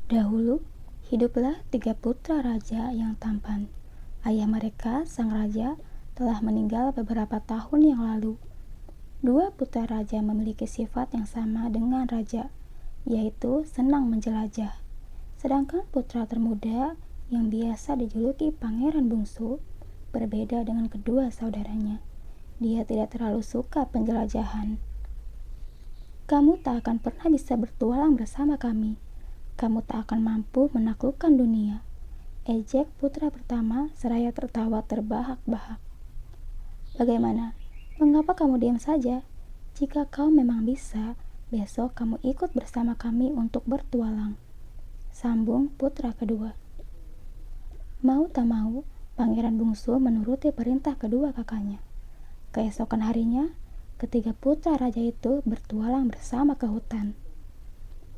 Dahulu, hiduplah tiga putra raja yang tampan. Ayah mereka, sang raja, telah meninggal beberapa tahun yang lalu. Dua putra raja memiliki sifat yang sama dengan raja, yaitu senang menjelajah. Sedangkan putra termuda, yang biasa dijuluki pangeran bungsu, berbeda dengan kedua saudaranya. Dia tidak terlalu suka penjelajahan. Kamu tak akan pernah bisa bertualang bersama kami. Kamu tak akan mampu menaklukkan dunia, ejek putra pertama seraya tertawa terbahak-bahak. Bagaimana? Mengapa kamu diam saja? Jika kau memang bisa, besok kamu ikut bersama kami untuk bertualang, sambung putra kedua. Mau tak mau, pangeran bungsu menuruti perintah kedua kakaknya. Keesokan harinya, ketiga putra raja itu bertualang bersama ke hutan.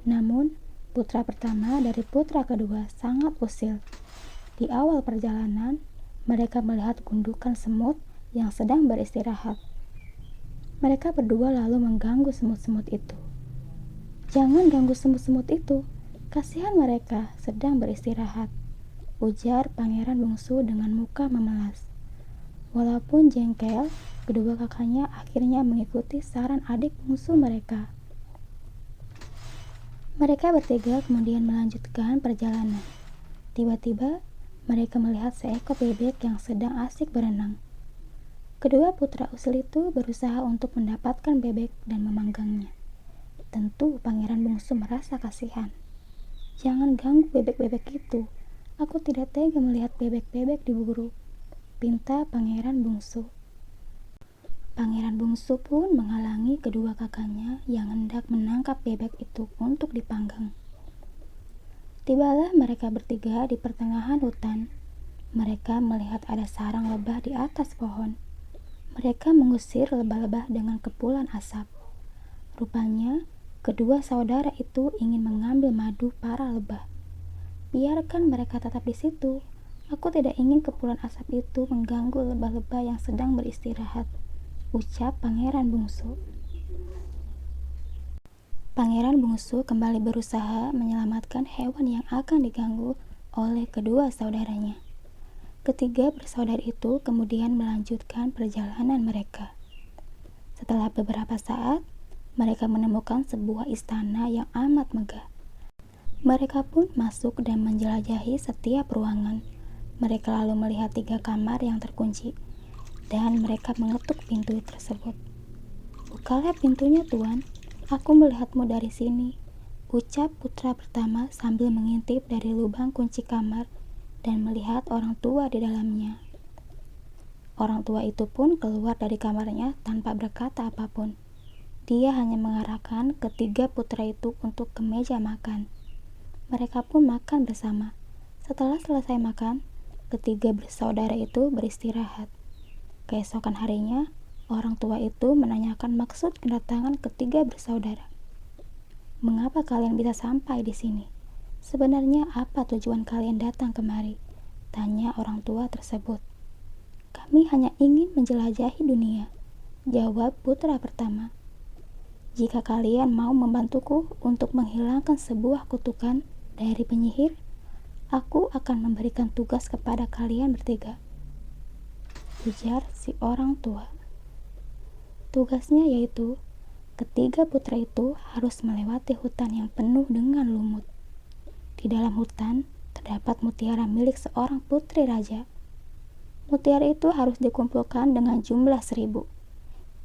Namun, putra pertama dari putra kedua sangat usil. Di awal perjalanan, mereka melihat gundukan semut yang sedang beristirahat. Mereka berdua lalu mengganggu semut-semut itu. Jangan ganggu semut-semut itu, kasihan mereka sedang beristirahat, ujar pangeran bungsu dengan muka memelas. Walaupun jengkel, kedua kakaknya akhirnya mengikuti saran adik bungsu mereka. Mereka bertiga kemudian melanjutkan perjalanan. Tiba-tiba, mereka melihat seekor bebek yang sedang asik berenang. Kedua putra usil itu berusaha untuk mendapatkan bebek dan memanggangnya. Tentu pangeran bungsu merasa kasihan. Jangan ganggu bebek-bebek itu. Aku tidak tega melihat bebek-bebek diburu, pinta pangeran bungsu. Pangeran bungsu pun menghalangi kedua kakaknya yang hendak menangkap bebek itu untuk dipanggang. Tibalah mereka bertiga di pertengahan hutan. Mereka melihat ada sarang lebah di atas pohon. Mereka mengusir lebah-lebah dengan kepulan asap. Rupanya, kedua saudara itu ingin mengambil madu para lebah. Biarkan mereka tetap di situ. Aku tidak ingin kepulan asap itu mengganggu lebah-lebah yang sedang beristirahat, ucap pangeran bungsu. Pangeran bungsu kembali berusaha menyelamatkan hewan yang akan diganggu oleh kedua saudaranya. Ketiga bersaudara itu kemudian melanjutkan perjalanan mereka. Setelah beberapa saat, mereka menemukan sebuah istana yang amat megah. Mereka pun masuk dan menjelajahi setiap ruangan. Mereka lalu melihat 3 kamar yang terkunci, dan mereka mengetuk pintu tersebut. Bukalah pintunya, Tuan. Aku melihatmu dari sini, ucap putra pertama sambil mengintip dari lubang kunci kamar dan melihat orang tua di dalamnya. Orang tua itu pun keluar dari kamarnya tanpa berkata apapun. Dia hanya mengarahkan ketiga putra itu untuk ke meja makan. Mereka pun makan bersama. Setelah selesai makan, ketiga bersaudara itu beristirahat. Keesokan harinya, orang tua itu menanyakan maksud kedatangan ketiga bersaudara. Mengapa kalian bisa sampai di sini? Sebenarnya apa tujuan kalian datang kemari? Tanya orang tua tersebut. Kami hanya ingin menjelajahi dunia, jawab putra pertama. Jika kalian mau membantuku untuk menghilangkan sebuah kutukan dari penyihir, aku akan memberikan tugas kepada kalian bertiga, ujar si orang tua. Tugasnya yaitu, ketiga putra itu harus melewati hutan yang penuh dengan lumut. Di dalam hutan terdapat mutiara milik seorang putri raja. Mutiara itu harus dikumpulkan dengan jumlah 1000.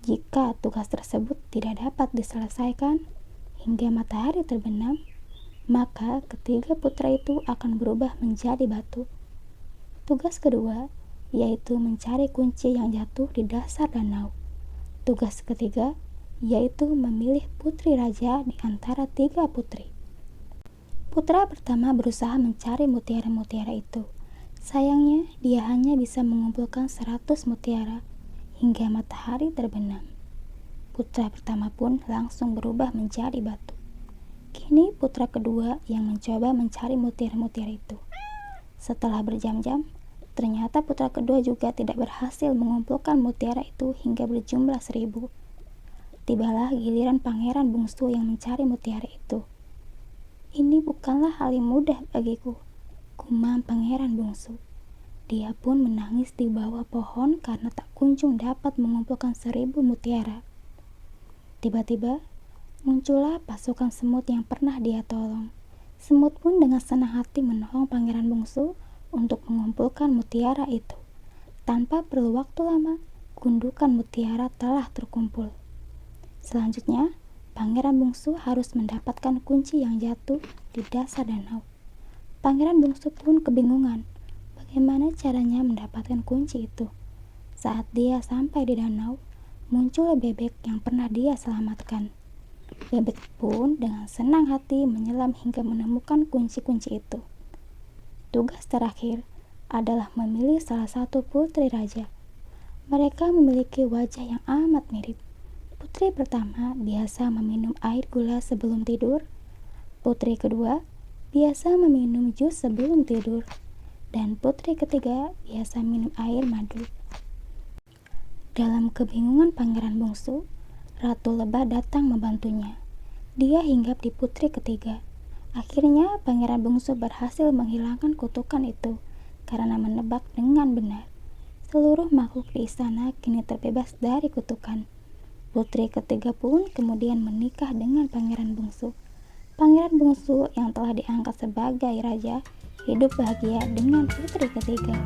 Jika tugas tersebut tidak dapat diselesaikan hingga matahari terbenam, maka ketiga putra itu akan berubah menjadi batu. Tugas kedua yaitu mencari kunci yang jatuh di dasar danau. Tugas ketiga yaitu memilih putri raja di antara 3 putri. Putra pertama berusaha mencari mutiara-mutiara itu. Sayangnya, dia hanya bisa mengumpulkan 100 mutiara hingga matahari terbenam. Putra pertama pun langsung berubah menjadi batu. Kini putra kedua yang mencoba mencari mutiara-mutiara itu. Setelah berjam-jam, ternyata putra kedua juga tidak berhasil mengumpulkan mutiara itu hingga berjumlah 1000. Tibalah giliran pangeran bungsu yang mencari mutiara itu. Ini bukanlah hal yang mudah bagiku, gumam pangeran bungsu. Dia pun menangis di bawah pohon karena tak kunjung dapat mengumpulkan 1000 mutiara. Tiba-tiba, muncullah pasukan semut yang pernah dia tolong. Semut pun dengan senang hati menolong pangeran bungsu untuk mengumpulkan mutiara itu. Tanpa perlu waktu lama, gundukan mutiara telah terkumpul. Selanjutnya, pangeran bungsu harus mendapatkan kunci yang jatuh di dasar danau. Pangeran bungsu pun kebingungan bagaimana caranya mendapatkan kunci itu. Saat dia sampai di danau, muncul bebek yang pernah dia selamatkan. Bebek pun dengan senang hati menyelam hingga menemukan kunci-kunci itu. Tugas terakhir adalah memilih salah satu putri raja. Mereka memiliki wajah yang amat mirip. Putri pertama biasa meminum air gula sebelum tidur. Putri kedua biasa meminum jus sebelum tidur. Dan putri ketiga biasa minum air madu. Dalam kebingungan pangeran bungsu, Ratu Lebah datang membantunya. Dia hinggap di putri ketiga. Akhirnya pangeran bungsu berhasil menghilangkan kutukan itu karena menebak dengan benar. Seluruh makhluk di istana kini terbebas dari kutukan. Putri ketiga pun kemudian menikah dengan pangeran bungsu. Pangeran bungsu yang telah diangkat sebagai raja hidup bahagia dengan putri ketiga.